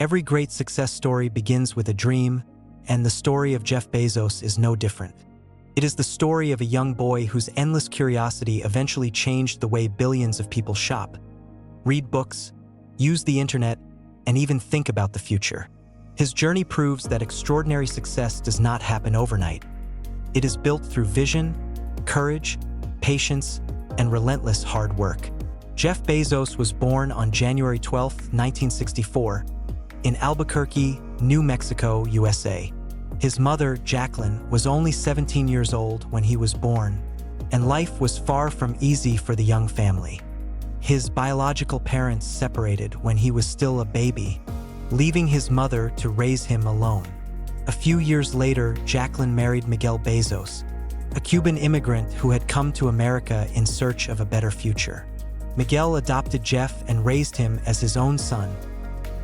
Every great success story begins with a dream, and the story of Jeff Bezos is no different. It is the story of a young boy whose endless curiosity eventually changed the way billions of people shop, read books, use the internet, and even think about the future. His journey proves that extraordinary success does not happen overnight. It is built through vision, courage, patience, and relentless hard work. Jeff Bezos was born on January 12, 1964, in Albuquerque, New Mexico, USA. His mother, Jacqueline, was only 17 years old when he was born, and life was far from easy for the young family. His biological parents separated when he was still a baby, leaving his mother to raise him alone. A few years later, Jacqueline married Miguel Bezos, a Cuban immigrant who had come to America in search of a better future. Miguel adopted Jeff and raised him as his own son,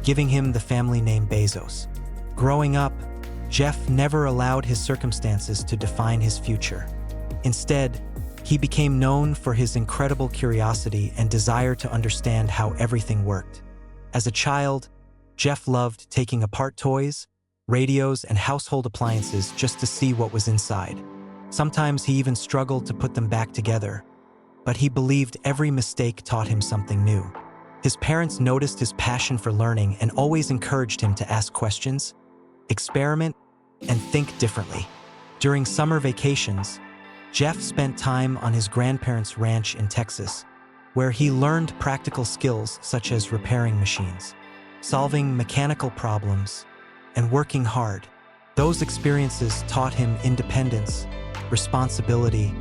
giving him the family name Bezos. Growing up, Jeff never allowed his circumstances to define his future. Instead, he became known for his incredible curiosity and desire to understand how everything worked. As a child, Jeff loved taking apart toys, radios, and household appliances just to see what was inside. Sometimes he even struggled to put them back together, but he believed every mistake taught him something new. His parents noticed his passion for learning and always encouraged him to ask questions, experiment, and think differently. During summer vacations, Jeff spent time on his grandparents' ranch in Texas, where he learned practical skills such as repairing machines, solving mechanical problems, and working hard. Those experiences taught him independence, responsibility,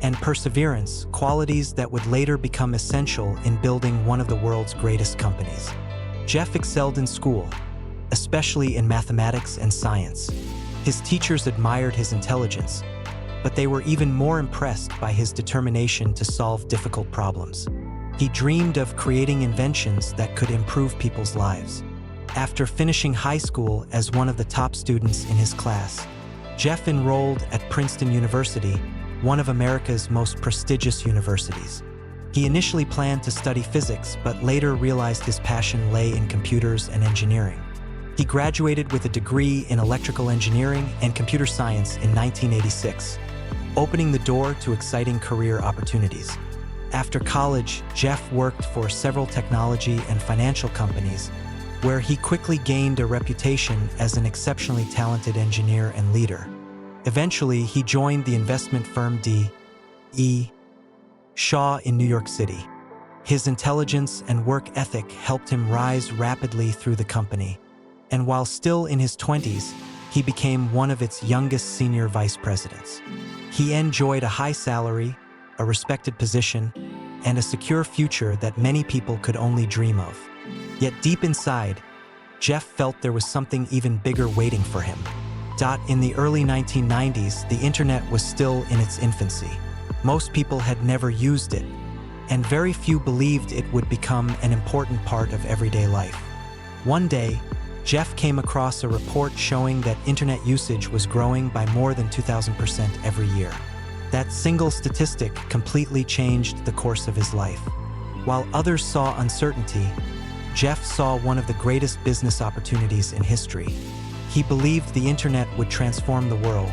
and perseverance, qualities that would later become essential in building one of the world's greatest companies. Jeff excelled in school, especially in mathematics and science. His teachers admired his intelligence, but they were even more impressed by his determination to solve difficult problems. He dreamed of creating inventions that could improve people's lives. After finishing high school as one of the top students in his class, Jeff enrolled at Princeton University, one of America's most prestigious universities. He initially planned to study physics, but later realized his passion lay in computers and engineering. He graduated with a degree in electrical engineering and computer science in 1986, opening the door to exciting career opportunities. After college, Jeff worked for several technology and financial companies, where he quickly gained a reputation as an exceptionally talented engineer and leader. Eventually, he joined the investment firm D.E. Shaw in New York City. His intelligence and work ethic helped him rise rapidly through the company, and while still in his 20s, he became one of its youngest senior vice presidents. He enjoyed a high salary, a respected position, and a secure future that many people could only dream of. Yet deep inside, Jeff felt there was something even bigger waiting for him. In the early 1990s, the internet was still in its infancy. Most people had never used it, and very few believed it would become an important part of everyday life. One day, Jeff came across a report showing that internet usage was growing by more than 2,000% every year. That single statistic completely changed the course of his life. While others saw uncertainty, Jeff saw one of the greatest business opportunities in history. He believed the internet would transform the world,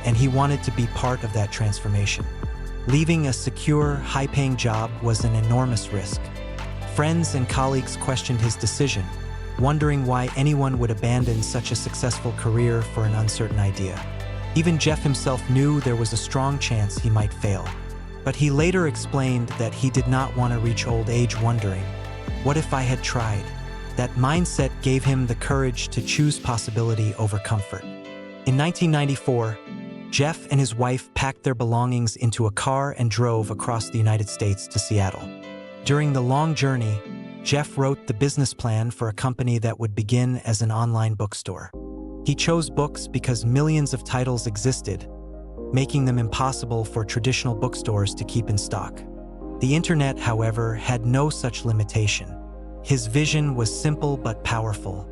and he wanted to be part of that transformation. Leaving a secure, high-paying job was an enormous risk. Friends and colleagues questioned his decision, wondering why anyone would abandon such a successful career for an uncertain idea. Even Jeff himself knew there was a strong chance he might fail. But he later explained that he did not want to reach old age wondering, "What if I had tried?" That mindset gave him the courage to choose possibility over comfort. In 1994, Jeff and his wife packed their belongings into a car and drove across the United States to Seattle. During the long journey, Jeff wrote the business plan for a company that would begin as an online bookstore. He chose books because millions of titles existed, making them impossible for traditional bookstores to keep in stock. The internet, however, had no such limitation. His vision was simple but powerful.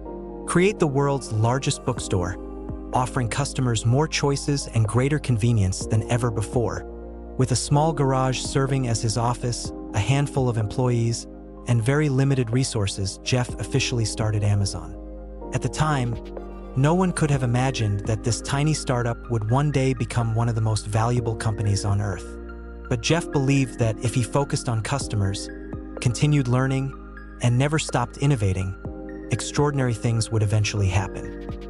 Create the world's largest bookstore, offering customers more choices and greater convenience than ever before. With a small garage serving as his office, a handful of employees, and very limited resources, Jeff officially started Amazon. At the time, no one could have imagined that this tiny startup would one day become one of the most valuable companies on Earth. But Jeff believed that if he focused on customers, continued learning, and never stopped innovating, extraordinary things would eventually happen.